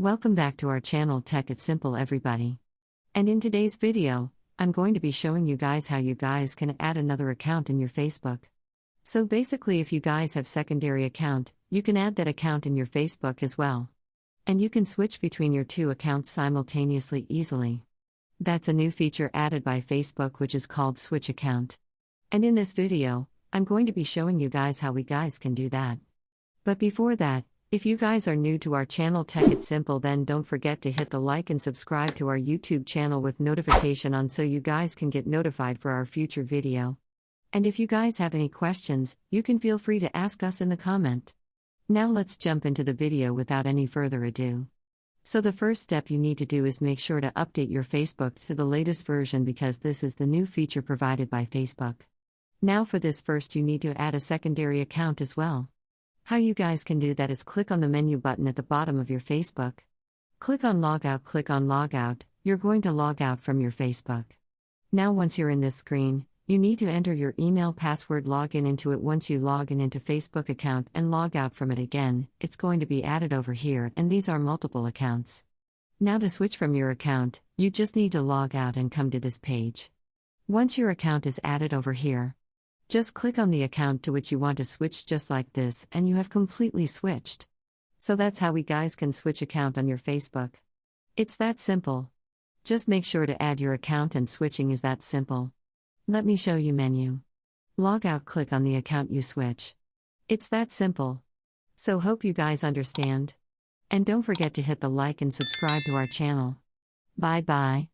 Welcome back to our channel Tech It's Simple everybody. And in today's video, I'm going to be showing you guys how you guys can add another account in your Facebook. So basically if you guys have secondary account, you can add that account in your Facebook as well. And you can switch between your two accounts simultaneously easily. That's a new feature added by Facebook which is called Switch Account. And in this video, I'm going to be showing you guys how we guys can do that. But before that, if you guys are new to our channel Tech It's Simple, then don't forget to hit the like and subscribe to our YouTube channel with notification on so you guys can get notified for our future video. And if you guys have any questions, you can feel free to ask us in the comment. Now let's jump into the video without any further ado. So the first step you need to do is make sure to update your Facebook to the latest version because this is the new feature provided by Facebook. Now for this first you need to add a secondary account as well. How you guys can do that is click on the menu button at the bottom of your Facebook. Click on Logout, you're going to log out from your Facebook. Now once you're in this screen, you need to enter your email password, log in into it. Once you log in into Facebook account and log out from it again, it's going to be added over here and these are multiple accounts. Now to switch from your account, you just need to log out and come to this page. Once your account is added over here, just click on the account to which you want to switch just like this and you have completely switched. So that's how we guys can switch account on your Facebook. It's that simple. Just make sure to add your account and switching is that simple. Let me show you menu. Log out, click on the account you switch. It's that simple. So hope you guys understand. And don't forget to hit the like and subscribe to our channel. Bye bye.